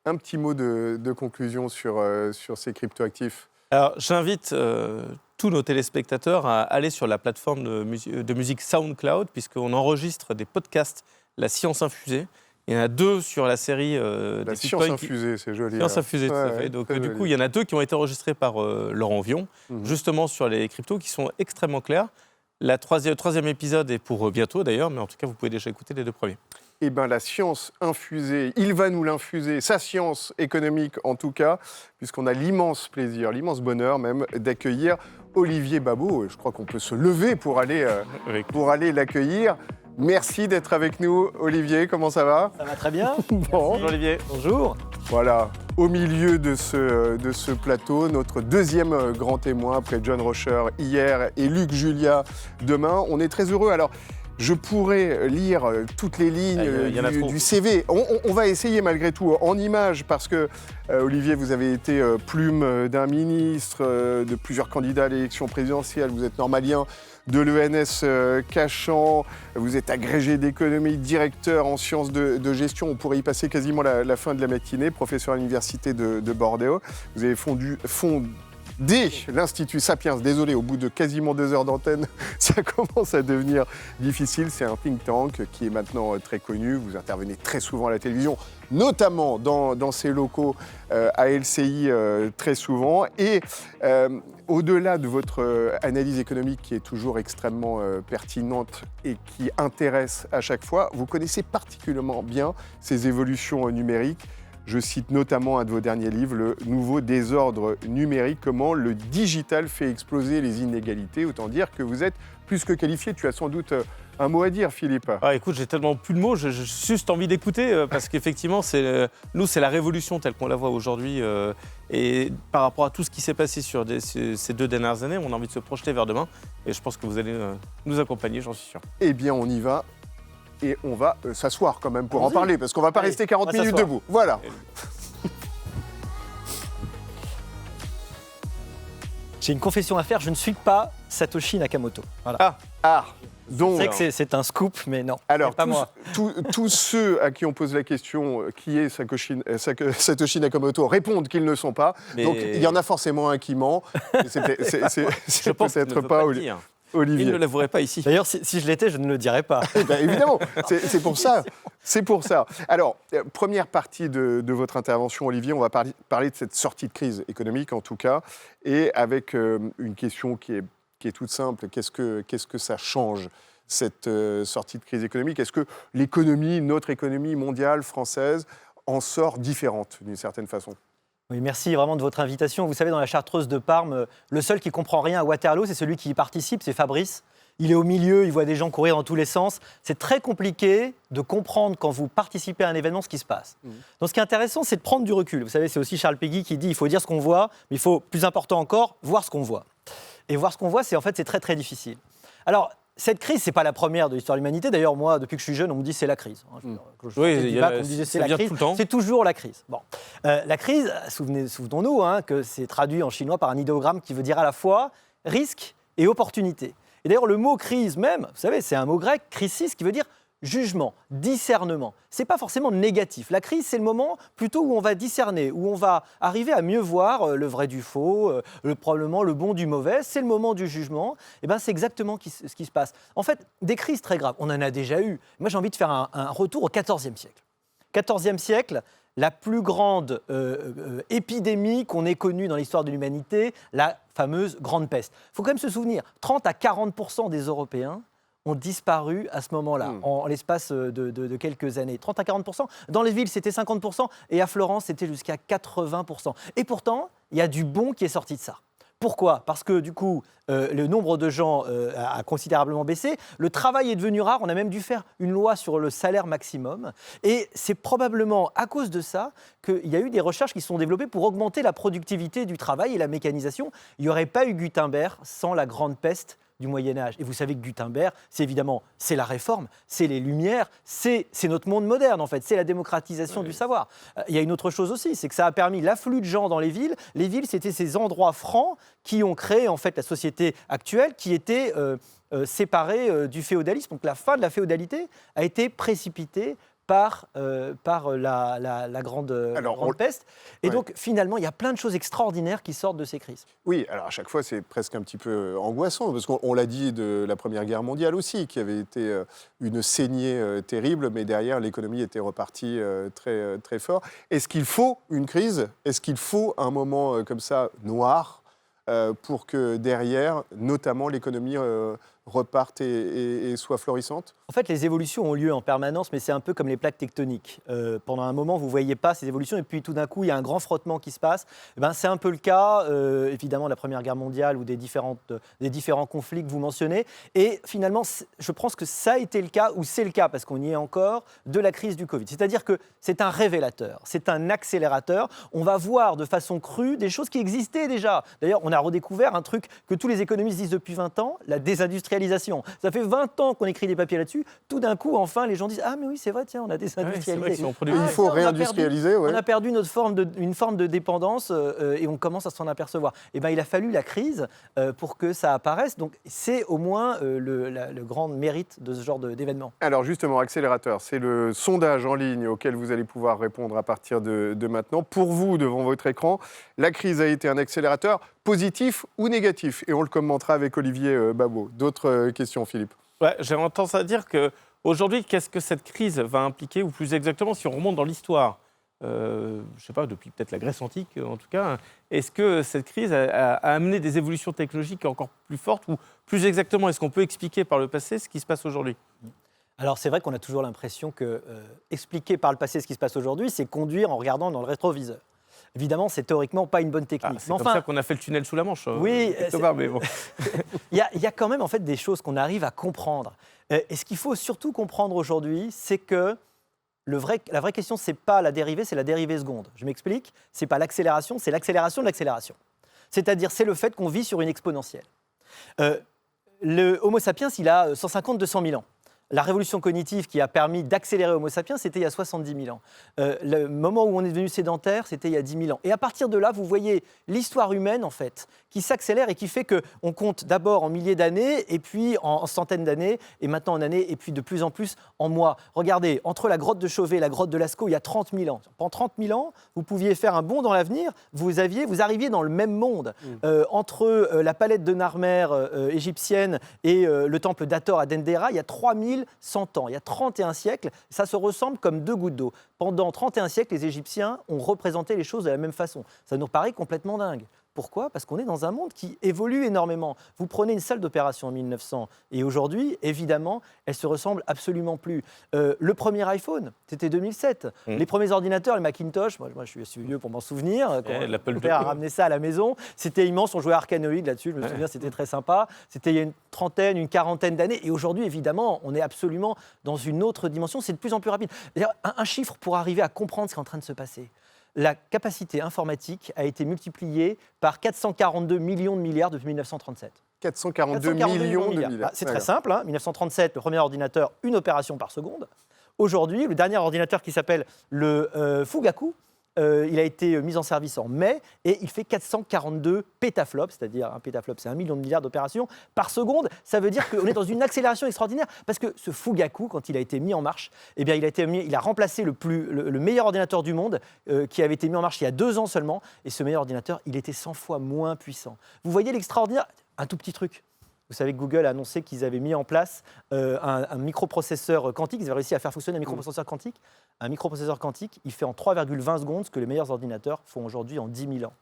Un petit mot de conclusion sur ces cryptoactifs. Alors, j'invite tous nos téléspectateurs à aller sur la plateforme de musique SoundCloud, puisqu'on enregistre des podcasts, La Science Infusée. Il y en a 2 sur la série La Science Infusée, c'est joli. Science Infusée, tout à fait. Donc, du coup, il y en a 2 qui ont été enregistrés par Laurent Vion, justement sur les cryptos, qui sont extrêmement clairs. Le troisième épisode est pour bientôt, d'ailleurs, mais en tout cas, vous pouvez déjà écouter les 2 premiers. Eh bien, la science infusée, il va nous l'infuser, sa science économique en tout cas, puisqu'on a l'immense plaisir, l'immense bonheur même d'accueillir Olivier Babot. Je crois qu'on peut se lever pour aller l'accueillir. Merci d'être avec nous, Olivier. Comment ça va ? Ça va très bien. Bon. Bonjour Olivier. Bonjour. Voilà, au milieu de ce plateau, notre deuxième grand témoin, après John Rocher hier et Luc Julia demain. On est très heureux. Alors, je pourrais lire toutes les lignes du CV. On va essayer malgré tout en images parce que, Olivier, vous avez été plume d'un ministre, de plusieurs candidats à l'élection présidentielle. Vous êtes normalien de l'ENS Cachan. Vous êtes agrégé d'économie, directeur en sciences de gestion. On pourrait y passer quasiment la fin de la matinée, professeur à l'université de Bordeaux. Vous avez fondé l'Institut Sapiens. Désolé, au bout de quasiment 2 heures d'antenne, ça commence à devenir difficile. C'est un think tank qui est maintenant très connu. Vous intervenez très souvent à la télévision, notamment dans ces locaux à LCI très souvent. Et au-delà de votre analyse économique qui est toujours extrêmement pertinente et qui intéresse à chaque fois, vous connaissez particulièrement bien ces évolutions numériques. Je cite notamment un de vos derniers livres, Le nouveau désordre numérique, comment le digital fait exploser les inégalités. Autant dire que vous êtes plus que qualifié. Tu as sans doute un mot à dire, Philippe. Écoute, j'ai tellement plus de mots, j'ai juste envie d'écouter, parce qu'effectivement, c'est la révolution telle qu'on la voit aujourd'hui. Et par rapport à tout ce qui s'est passé sur ces 2 dernières années, on a envie de se projeter vers demain. Et je pense que vous allez nous accompagner, j'en suis sûr. Eh bien, on y va. Et on va s'asseoir quand même pour en parler, parce qu'on ne va pas rester 40 minutes debout. Voilà. J'ai une confession à faire, je ne suis pas Satoshi Nakamoto. Voilà. Donc, c'est vrai que c'est un scoop, mais non, alors, pas moi. Tous ceux à qui on pose la question qui est Satoshi Nakamoto répondent qu'ils ne sont pas. Mais... Donc il y en a forcément un qui ment. C'est peut-être pas Olivier. Il ne l'avouerait pas ici. D'ailleurs, si je l'étais, je ne le dirais pas. Évidemment, c'est pour ça. C'est pour ça. Alors, première partie de votre intervention, Olivier, on va parler de cette sortie de crise économique, en tout cas, et avec une question qui est toute simple. Qu'est-ce que ça change, cette sortie de crise économique ? Est-ce que notre économie mondiale, française, en sort différente, d'une certaine façon ? Oui, merci vraiment de votre invitation. Vous savez, dans la Chartreuse de Parme, le seul qui comprend rien à Waterloo, c'est celui qui y participe, c'est Fabrice. Il est au milieu, il voit des gens courir dans tous les sens. C'est très compliqué de comprendre quand vous participez à un événement ce qui se passe. Donc ce qui est intéressant, c'est de prendre du recul. Vous savez, c'est aussi Charles Péguy qui dit il faut dire ce qu'on voit, mais il faut, plus important encore, voir ce qu'on voit. Et voir ce qu'on voit, c'est très très difficile. Alors, cette crise, ce n'est pas la première de l'histoire de l'humanité. D'ailleurs, moi, depuis que je suis jeune, on me dit c'est la crise. On me disait c'est la crise. C'est toujours la crise. Bon. La crise, souvenons-nous que c'est traduit en chinois par un idéogramme qui veut dire à la fois risque et opportunité. Et d'ailleurs, le mot crise même, vous savez, c'est un mot grec, krisis, qui veut dire jugement, discernement. Ce n'est pas forcément négatif. La crise, c'est le moment plutôt où on va discerner, où on va arriver à mieux voir le vrai du faux, probablement le bon du mauvais. C'est le moment du jugement. Et ben, c'est exactement ce qui se passe. En fait, des crises très graves, on en a déjà eu. Moi, j'ai envie de faire un retour au XIVe siècle. XIVe siècle, la plus grande épidémie qu'on ait connue dans l'histoire de l'humanité, la fameuse Grande Peste. Il faut quand même se souvenir, 30 à 40% des Européens ont disparu à ce moment-là, en l'espace de quelques années. 30 à 40%. Dans les villes, c'était 50%, et à Florence, c'était jusqu'à 80%. Et pourtant, il y a du bon qui est sorti de ça. Pourquoi ? Parce que du coup, le nombre de gens a considérablement baissé. Le travail est devenu rare. On a même dû faire une loi sur le salaire maximum. Et c'est probablement à cause de ça qu'il y a eu des recherches qui se sont développées pour augmenter la productivité du travail et la mécanisation. Il n'y aurait pas eu Gutenberg sans la Grande Peste du Moyen-Âge. Et vous savez que Gutenberg, c'est la réforme, c'est les Lumières, c'est notre monde moderne en fait, c'est la démocratisation du savoir. Il y a une autre chose aussi, c'est que ça a permis l'afflux de gens dans les villes. Les villes, c'était ces endroits francs qui ont créé en fait la société actuelle qui était séparée du féodalisme. Donc la fin de la féodalité a été précipitée par la grande peste. Et donc, finalement, il y a plein de choses extraordinaires qui sortent de ces crises. Oui, alors à chaque fois, c'est presque un petit peu angoissant, parce qu'on l'a dit de la Première Guerre mondiale aussi, qui avait été une saignée terrible, mais derrière, l'économie était repartie très, très fort. Est-ce qu'il faut une crise? Est-ce qu'il faut un moment comme ça, noir, pour que derrière, notamment, l'économie reparte et soit florissante? En fait, les évolutions ont lieu en permanence, mais c'est un peu comme les plaques tectoniques. Pendant un moment, vous ne voyez pas ces évolutions, et puis tout d'un coup, il y a un grand frottement qui se passe. C'est un peu le cas, évidemment, de la Première Guerre mondiale ou des différents conflits que vous mentionnez. Et finalement, je pense que ça a été le cas, ou c'est le cas, parce qu'on y est encore, de la crise du Covid. C'est-à-dire que c'est un révélateur, c'est un accélérateur. On va voir de façon crue des choses qui existaient déjà. D'ailleurs, on a redécouvert un truc que tous les économistes disent depuis 20 ans, la désindustrialisation. Ça fait 20 ans qu'on écrit des papiers là-dessus. Tout d'un coup, enfin, les gens disent « Ah, mais oui, c'est vrai, tiens, on a désindustrialisé. Il faut réindustrialiser. On a perdu une forme de dépendance et on commence à s'en apercevoir. » Eh bien, il a fallu la crise pour que ça apparaisse. Donc, c'est au moins le grand mérite de ce genre d'événement. Alors justement, accélérateur, c'est le sondage en ligne auquel vous allez pouvoir répondre à partir de maintenant. Pour vous, devant votre écran, la crise a été un accélérateur positif ou négatif? Et on le commentera avec Olivier Babot. D'autres questions, Philippe? Ouais, j'ai tendance à dire qu'aujourd'hui, qu'est-ce que cette crise va impliquer, ou plus exactement, si on remonte dans l'histoire, je ne sais pas, depuis peut-être la Grèce antique en tout cas, est-ce que cette crise a amené des évolutions technologiques encore plus fortes, ou plus exactement, est-ce qu'on peut expliquer par le passé ce qui se passe aujourd'hui? Alors c'est vrai qu'on a toujours l'impression que expliquer par le passé ce qui se passe aujourd'hui, c'est conduire en regardant dans le rétroviseur. Évidemment, c'est théoriquement pas une bonne technique. C'est comme ça qu'on a fait le tunnel sous la Manche. Oui, mais bon. Il y a quand même en fait des choses qu'on arrive à comprendre. Et ce qu'il faut surtout comprendre aujourd'hui, c'est que la vraie question, c'est pas la dérivée, c'est la dérivée seconde. Je m'explique. C'est pas l'accélération, c'est l'accélération de l'accélération. C'est-à-dire, c'est le fait qu'on vit sur une exponentielle. Le Homo sapiens, il a 150-200 000 ans. La révolution cognitive qui a permis d'accélérer Homo sapiens, c'était il y a 70 000 ans. Le moment où on est devenu sédentaire, c'était il y a 10 000 ans. Et à partir de là, vous voyez l'histoire humaine, en fait, qui s'accélère et qui fait qu'on compte d'abord en milliers d'années, et puis en centaines d'années, et maintenant en années, et puis de plus en plus en mois. Regardez, entre la grotte de Chauvet et la grotte de Lascaux, il y a 30 000 ans. Pendant 30 000 ans, vous pouviez faire un bond dans l'avenir, vous arriviez dans le même monde. Entre la palette de Narmer égyptienne et le temple d'Hathor à Dendera, il y a 3100 ans, il y a 31 siècles, ça se ressemble comme deux gouttes d'eau. Pendant 31 siècles, les Égyptiens ont représenté les choses de la même façon. Ça nous paraît complètement dingue. Pourquoi? Parce qu'on est dans un monde qui évolue énormément. Vous prenez une salle d'opération en 1900 et aujourd'hui, évidemment, elle se ressemble absolument plus. Le premier iPhone, c'était 2007. Les premiers ordinateurs, les Macintosh, moi je suis assez vieux pour m'en souvenir, quand mon père a ramené ça à la maison, c'était immense, on jouait à Arkanoid là-dessus, je me souviens, c'était très sympa. C'était il y a une quarantaine d'années. Et aujourd'hui, évidemment, on est absolument dans une autre dimension, c'est de plus en plus rapide. Un chiffre pour arriver à comprendre ce qui est en train de se passer. La capacité informatique a été multipliée par 442 millions de milliards depuis 1937. 442 millions de milliards. C'est très simple. 1937, le premier ordinateur, une opération par seconde. Aujourd'hui, le dernier ordinateur qui s'appelle le Fugaku, il a été mis en service en mai et il fait 442 pétaflops, c'est-à-dire un pétaflop, c'est 1 million de milliards d'opérations par seconde. Ça veut dire qu'on est dans une accélération extraordinaire parce que ce Fugaku, quand il a été mis en marche, eh bien, il a remplacé le meilleur ordinateur du monde qui avait été mis en marche il y a 2 ans seulement. Et ce meilleur ordinateur, il était 100 fois moins puissant. Vous voyez l'extraordinaire? Un tout petit truc. Vous savez que Google a annoncé qu'ils avaient mis en place un microprocesseur quantique. Ils avaient réussi à faire fonctionner un microprocesseur quantique. Un microprocesseur quantique, il fait en 3,20 secondes ce que les meilleurs ordinateurs font aujourd'hui en 10 000 ans.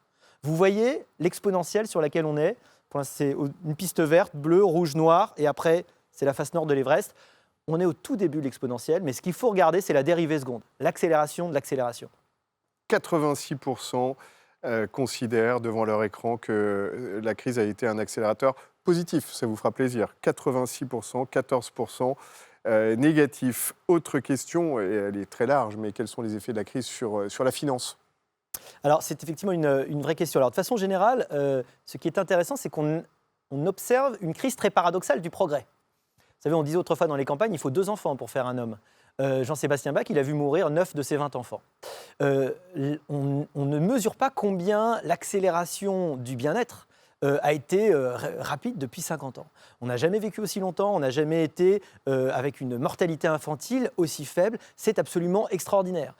Vous voyez l'exponentielle sur laquelle on est. C'est une piste verte, bleue, rouge, noire. Et après, c'est la face nord de l'Everest. On est au tout début de l'exponentielle. Mais ce qu'il faut regarder, c'est la dérivée seconde. L'accélération de l'accélération. 86% considèrent devant leur écran que la crise a été un accélérateur positif, ça vous fera plaisir. 86%, 14% négatif. Autre question, et elle est très large, mais quels sont les effets de la crise sur la finance? Alors, c'est effectivement une vraie question. Alors, de façon générale, ce qui est intéressant, c'est qu'on observe une crise très paradoxale du progrès. Vous savez, on disait autrefois dans les campagnes, il faut 2 enfants pour faire un homme. Jean-Sébastien Bach, il a vu mourir 9 de ses 20 enfants. On ne mesure pas combien l'accélération du bien-être a été rapide depuis 50 ans. On n'a jamais vécu aussi longtemps, on n'a jamais été avec une mortalité infantile aussi faible. C'est absolument extraordinaire.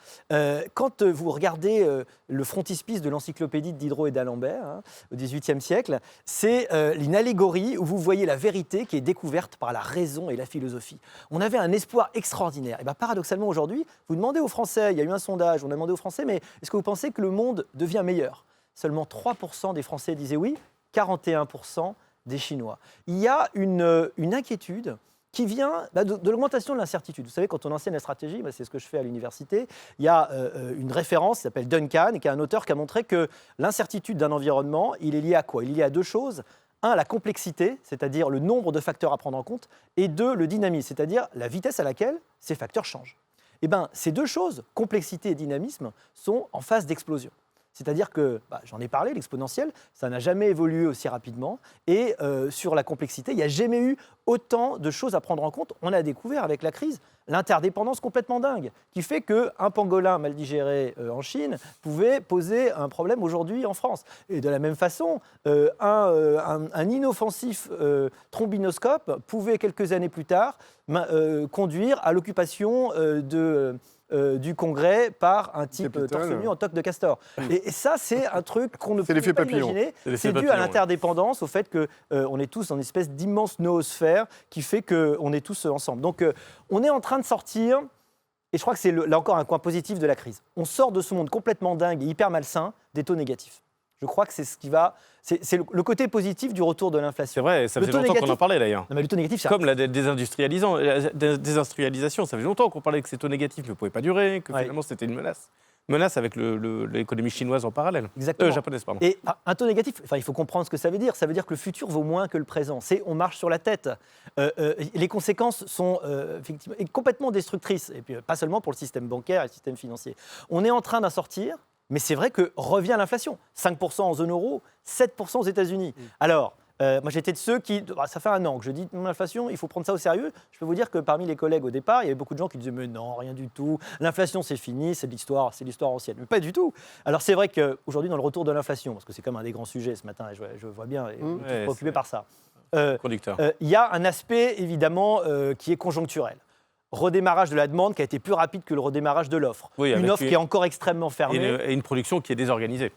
Quand vous regardez le frontispice de l'encyclopédie de Diderot et d'Alembert, au XVIIIe siècle, c'est une allégorie où vous voyez la vérité qui est découverte par la raison et la philosophie. On avait un espoir extraordinaire. Et bien, paradoxalement, aujourd'hui, vous demandez aux Français, il y a eu un sondage, on a demandé aux Français, mais est-ce que vous pensez que le monde devient meilleur ? Seulement 3% des Français disaient oui, 41% des Chinois. Il y a une inquiétude qui vient de l'augmentation de l'incertitude. Vous savez, quand on enseigne la stratégie, c'est ce que je fais à l'université, il y a une référence qui s'appelle Duncan, qui est un auteur qui a montré que l'incertitude d'un environnement, il est lié à quoi ? Il est lié à deux choses. Un, la complexité, c'est-à-dire le nombre de facteurs à prendre en compte, et deux, le dynamisme, c'est-à-dire la vitesse à laquelle ces facteurs changent. Eh bien, ces deux choses, complexité et dynamisme, sont en phase d'explosion. C'est-à-dire que, j'en ai parlé, l'exponentiel, ça n'a jamais évolué aussi rapidement. Et sur la complexité, il n'y a jamais eu autant de choses à prendre en compte. On a découvert avec la crise l'interdépendance complètement dingue, qui fait qu'un pangolin mal digéré en Chine pouvait poser un problème aujourd'hui en France. Et de la même façon, un inoffensif trombinoscope pouvait, quelques années plus tard, conduire à l'occupation du Congrès par un type torse nu en toque de castor. Et ça, c'est un truc qu'on ne peut pas imaginer. C'est dû à l'interdépendance, au fait qu'on est tous dans une espèce d'immense noosphère qui fait qu'on est tous ensemble. Donc, on est en train de sortir, et je crois que c'est là encore un point positif de la crise. On sort de ce monde complètement dingue et hyper malsain des taux négatifs. Je crois que c'est ce qui va... C'est le côté positif du retour de l'inflation. C'est vrai, ça faisait longtemps qu'on en parlait d'ailleurs. Non, mais le taux négatif, c'est comme la désindustrialisation, ça faisait longtemps qu'on parlait que ces taux négatifs ne pouvaient pas durer, que finalement c'était une menace. Menace avec l'économie chinoise en parallèle. Exactement. Japonaise, pardon. Et un taux négatif, il faut comprendre ce que ça veut dire. Ça veut dire que le futur vaut moins que le présent. On marche sur la tête. Les conséquences sont effectivement complètement destructrices. Et puis pas seulement pour le système bancaire et le système financier. On est en train d'en sortir. Mais c'est vrai que revient l'inflation. 5% en zone euro, 7% aux États-Unis. Alors, moi j'étais de ceux qui... ça fait un an que je dis l'inflation, il faut prendre ça au sérieux. Je peux vous dire que parmi les collègues au départ, il y avait beaucoup de gens qui disaient « Mais non, rien du tout. L'inflation, c'est fini, c'est l'histoire ancienne. » Mais pas du tout. Alors c'est vrai qu'aujourd'hui, dans le retour de l'inflation, parce que c'est comme un des grands sujets ce matin, et je vois bien, et je suis préoccupé par ça, il y a un aspect évidemment qui est conjoncturel. Redémarrage de la demande qui a été plus rapide que le redémarrage de l'offre. Oui, une offre qui est encore extrêmement fermée. Et une production qui est désorganisée.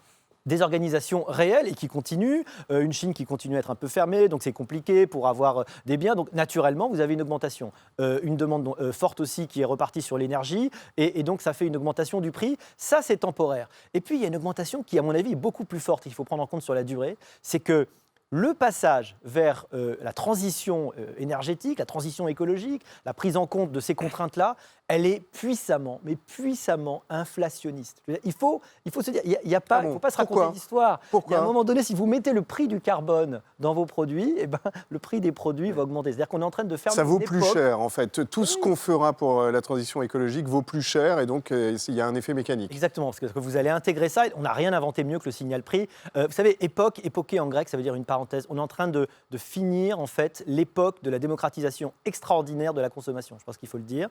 Désorganisation réelle et qui continue. Une Chine qui continue à être un peu fermée, donc c'est compliqué pour avoir des biens. Donc naturellement, vous avez une augmentation. Une demande forte aussi qui est repartie sur l'énergie. Et donc ça fait une augmentation du prix. Ça, c'est temporaire. Et puis, il y a une augmentation qui, à mon avis, est beaucoup plus forte et qu'il faut prendre en compte sur la durée. C'est que le passage vers la transition énergétique, la transition écologique, la prise en compte de ces contraintes-là, elle est puissamment inflationniste. Il faut se dire, il ne faut pas se raconter d'histoire. Il y a un moment donné, si vous mettez le prix du carbone dans vos produits, le prix des produits va augmenter. C'est-à-dire qu'on est en train de faire... Ça vaut plus cher, en fait. Tout ce qu'on fera pour la transition écologique vaut plus cher, et donc il y a un effet mécanique. Exactement, parce que vous allez intégrer ça. On n'a rien inventé mieux que le signal prix. Vous savez, époqué en grec, ça veut dire une parenthèse. On est en train de finir, en fait, l'époque de la démocratisation extraordinaire de la consommation. Je pense qu'il faut le dire.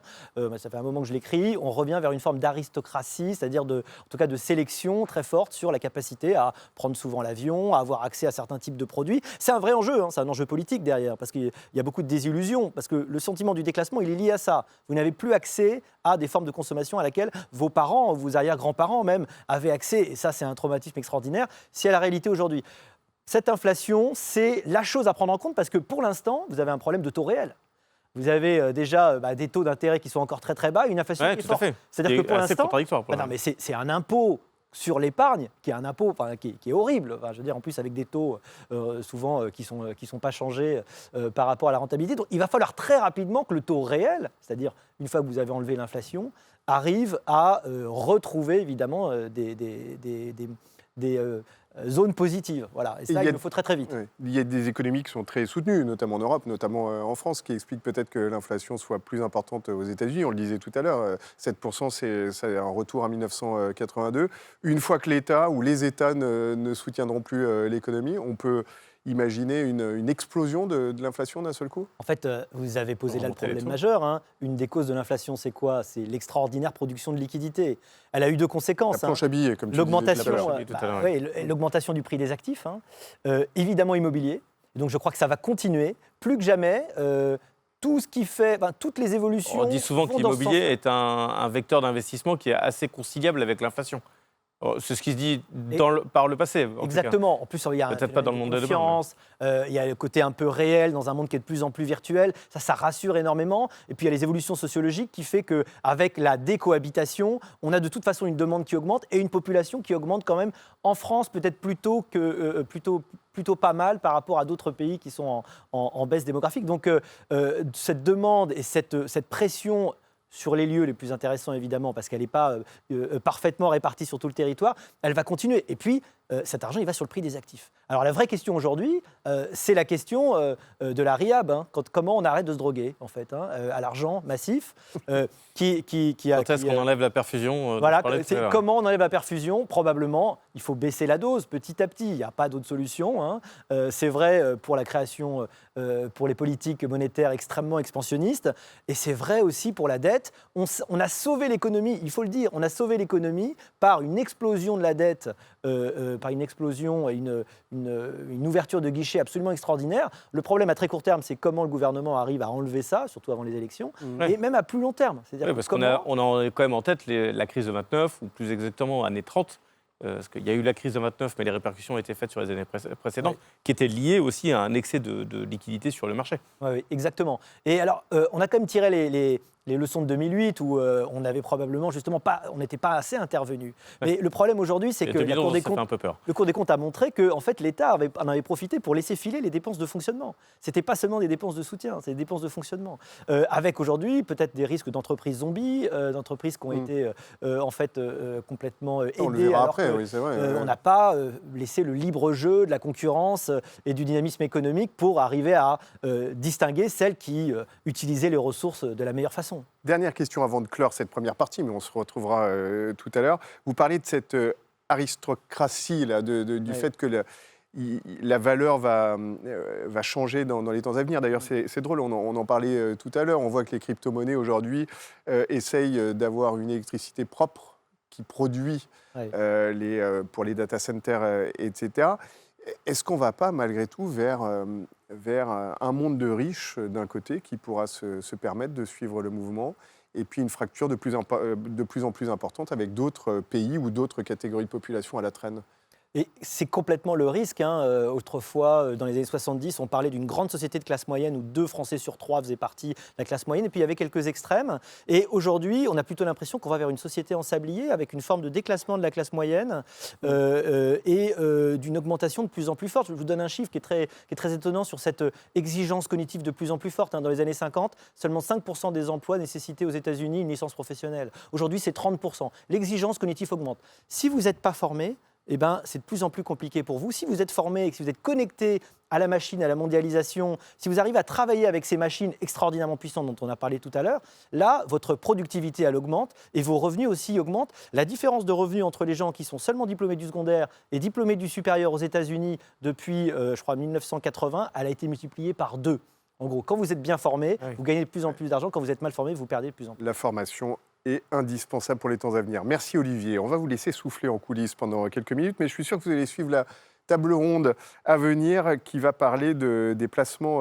Ça fait un moment que je l'écris, on revient vers une forme d'aristocratie, c'est-à-dire en tout cas de sélection très forte sur la capacité à prendre souvent l'avion, à avoir accès à certains types de produits. C'est un vrai enjeu, c'est un enjeu politique derrière, parce qu'il y a beaucoup de désillusions, parce que le sentiment du déclassement, il est lié à ça. Vous n'avez plus accès à des formes de consommation à laquelle vos parents, vos arrière-grands-parents même, avaient accès, et ça, c'est un traumatisme extraordinaire. C'est la réalité aujourd'hui. Cette inflation, c'est la chose à prendre en compte, parce que pour l'instant, vous avez un problème de taux réel. Vous avez déjà des taux d'intérêt qui sont encore très très bas, une inflation qui est forte. C'est-à-dire que pour l'instant, mais c'est un impôt sur l'épargne qui est un impôt qui est horrible. Je veux dire, en plus avec des taux souvent qui sont pas changés par rapport à la rentabilité. Donc il va falloir très rapidement que le taux réel, c'est-à-dire une fois que vous avez enlevé l'inflation, arrive à retrouver évidemment des zones positives. Voilà. Et ça, il le faut très très vite. Oui. Il y a des économies qui sont très soutenues, notamment en Europe, notamment en France, qui expliquent peut-être que l'inflation soit plus importante aux États-Unis. On le disait tout à l'heure, 7%, c'est un retour à 1982. Une fois que l'État ou les États ne soutiendront plus l'économie, imaginer une explosion de l'inflation d'un seul coup? En fait, vous avez posé là le Remonter les problème taux. majeur, hein. Une des causes de l'inflation, c'est quoi? C'est l'extraordinaire production de liquidités. Elle a eu deux La conséquences, hein. planche à billets, comme tu L'augmentation, disais tout à l'heure. l'heure. Tout à l'heure, l'augmentation du prix des actifs, hein. Évidemment immobilier. Donc je crois que ça va continuer. Plus que jamais, tout ce qui fait, toutes les évolutions. On dit souvent que vont dans ce l'immobilier est un vecteur d'investissement qui est assez conciliable avec l'inflation. C'est ce qui se dit par le passé. En tout cas. Exactement. En plus, il y a Peut-être pas dans le monde de demain, confiance, il y a le côté un peu réel dans un monde qui est de plus en plus virtuel. Ça rassure énormément. Et puis, il y a les évolutions sociologiques qui fait qu'avec la décohabitation, on a de toute façon une demande qui augmente et une population qui augmente quand même en France, peut-être plutôt pas mal par rapport à d'autres pays qui sont en baisse démographique. Donc, cette demande et cette pression sur les lieux les plus intéressants, évidemment, parce qu'elle n'est pas parfaitement répartie sur tout le territoire, elle va continuer. Et puis, cet argent, il va sur le prix des actifs. Alors, la vraie question aujourd'hui, c'est la question de la RIAB. Hein, comment on arrête de se droguer, en fait, hein, à l'argent massif. Quand est-ce qu'on enlève la perfusion voilà, comment on enlève la perfusion? Probablement, il faut baisser la dose petit à petit. Il n'y a pas d'autre solution, hein. C'est vrai pour la création, pour les politiques monétaires extrêmement expansionnistes. Et c'est vrai aussi pour la dette. On a sauvé l'économie, il faut le dire, on a sauvé l'économie par une explosion de la dette, par une explosion et une ouverture de guichet absolument extraordinaire. Le problème à très court terme, c'est comment le gouvernement arrive à enlever ça, surtout avant les élections, et même à plus long terme. C'est-à-dire parce qu'on a quand même en tête la crise de 29, ou plus exactement années 30, parce qu'il y a eu la crise de 29, mais les répercussions ont été faites sur les années précédentes, qui étaient liées aussi à un excès de liquidité sur le marché. Oui, exactement. Et alors, on a quand même tiré les leçons de 2008 où on n'avait probablement justement pas, on n'était pas assez intervenu. Mais le problème aujourd'hui, c'est que la Cour des comptes, le Cour des comptes a montré que en fait, l'État en avait profité pour laisser filer les dépenses de fonctionnement. C'était pas seulement des dépenses de soutien, c'est des dépenses de fonctionnement. Avec aujourd'hui peut-être des risques d'entreprises zombies, d'entreprises qui ont été en fait complètement aidées. On le verra après, oui, c'est vrai. On n'a pas laissé le libre jeu de la concurrence et du dynamisme économique pour arriver à distinguer celles qui utilisaient les ressources de la meilleure façon. Dernière question avant de clore cette première partie, mais on se retrouvera tout à l'heure. Vous parlez de cette aristocratie, là, du fait que la valeur va changer dans les temps à venir. D'ailleurs, c'est drôle, on en parlait tout à l'heure. On voit que les crypto-monnaies aujourd'hui essayent d'avoir une électricité propre qui produit pour les data centers, etc. Est-ce qu'on ne va pas, malgré tout, vers un monde de riches, d'un côté, qui pourra se permettre de suivre le mouvement, et puis une fracture de plus en plus importante avec d'autres pays ou d'autres catégories de population à la traîne? Et c'est complètement le risque, hein. Autrefois, dans les années 70, on parlait d'une grande société de classe moyenne où 2 Français sur 3 faisaient partie de la classe moyenne. Et puis, il y avait quelques extrêmes. Et aujourd'hui, on a plutôt l'impression qu'on va vers une société en sablier avec une forme de déclassement de la classe moyenne et d'une augmentation de plus en plus forte. Je vous donne un chiffre qui est très étonnant sur cette exigence cognitive de plus en plus forte, hein. Dans les années 50, seulement 5% des emplois nécessitaient aux États-Unis une licence professionnelle. Aujourd'hui, c'est 30%. L'exigence cognitive augmente. Si vous n'êtes pas formé, c'est de plus en plus compliqué pour vous. Si vous êtes formé et que si vous êtes connecté à la machine, à la mondialisation, si vous arrivez à travailler avec ces machines extraordinairement puissantes dont on a parlé tout à l'heure, là, votre productivité, elle augmente et vos revenus aussi augmentent. La différence de revenus entre les gens qui sont seulement diplômés du secondaire et diplômés du supérieur aux États-Unis depuis, je crois, 1980, elle a été multipliée par 2. En gros, quand vous êtes bien formé, vous gagnez de plus en plus d'argent. Quand vous êtes mal formé, vous perdez de plus en plus. La formation est indispensable pour les temps à venir. Merci Olivier. On va vous laisser souffler en coulisses pendant quelques minutes, mais je suis sûr que vous allez suivre la table ronde à venir qui va parler des placements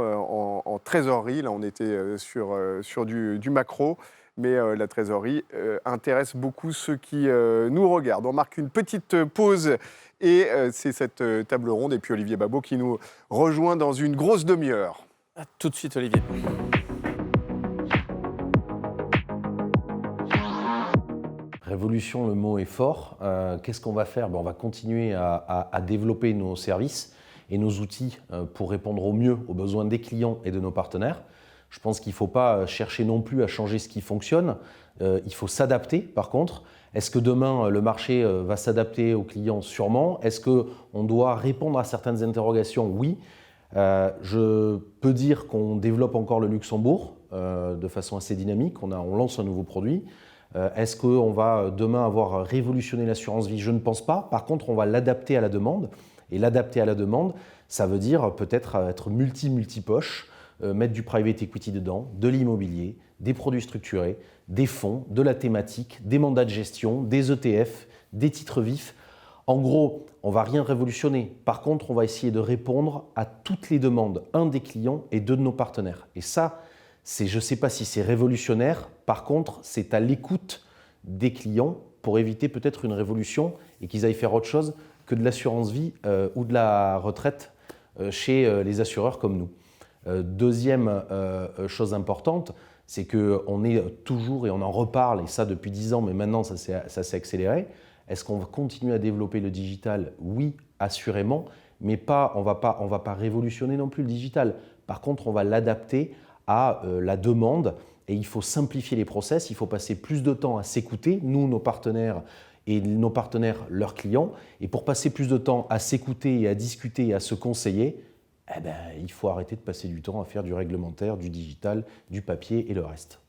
en trésorerie. Là, on était sur du macro, mais la trésorerie intéresse beaucoup ceux qui nous regardent. On marque une petite pause et c'est cette table ronde et puis Olivier Babot qui nous rejoint dans une grosse demi-heure. À tout de suite, Olivier. Révolution, le mot est fort. Qu'est-ce qu'on va faire? On va continuer à développer nos services et nos outils pour répondre au mieux aux besoins des clients et de nos partenaires. Je pense qu'il ne faut pas chercher non plus à changer ce qui fonctionne. Il faut s'adapter, par contre. Est-ce que demain, le marché va s'adapter aux clients? Sûrement. Est-ce qu'on doit répondre à certaines interrogations? Oui. Je peux dire qu'on développe encore le Luxembourg de façon assez dynamique. On lance un nouveau produit. Est-ce qu'on va demain avoir révolutionné l'assurance vie? Je ne pense pas. Par contre, on va l'adapter à la demande Et l'adapter à la demande, ça veut dire peut-être être multi-poche, mettre du private equity dedans, de l'immobilier, des produits structurés, des fonds, de la thématique, des mandats de gestion, des ETF, des titres vifs. En gros, on ne va rien révolutionner. Par contre, on va essayer de répondre à toutes les demandes, des clients et de nos partenaires. Et ça, je ne sais pas si c'est révolutionnaire. Par contre, c'est à l'écoute des clients pour éviter peut-être une révolution et qu'ils aillent faire autre chose que de l'assurance vie ou de la retraite chez les assureurs comme nous. Deuxième chose importante, c'est qu'on est toujours, et on en reparle, et ça depuis 10 ans, mais maintenant ça s'est accéléré. Est-ce qu'on va continuer à développer le digital? Oui, assurément, mais on va pas révolutionner non plus le digital. Par contre, on va l'adapter à la demande et il faut simplifier les process, il faut passer plus de temps à s'écouter, nous, nos partenaires, et nos partenaires, leurs clients. Et pour passer plus de temps à s'écouter et à discuter et à se conseiller, il faut arrêter de passer du temps à faire du réglementaire, du digital, du papier et le reste.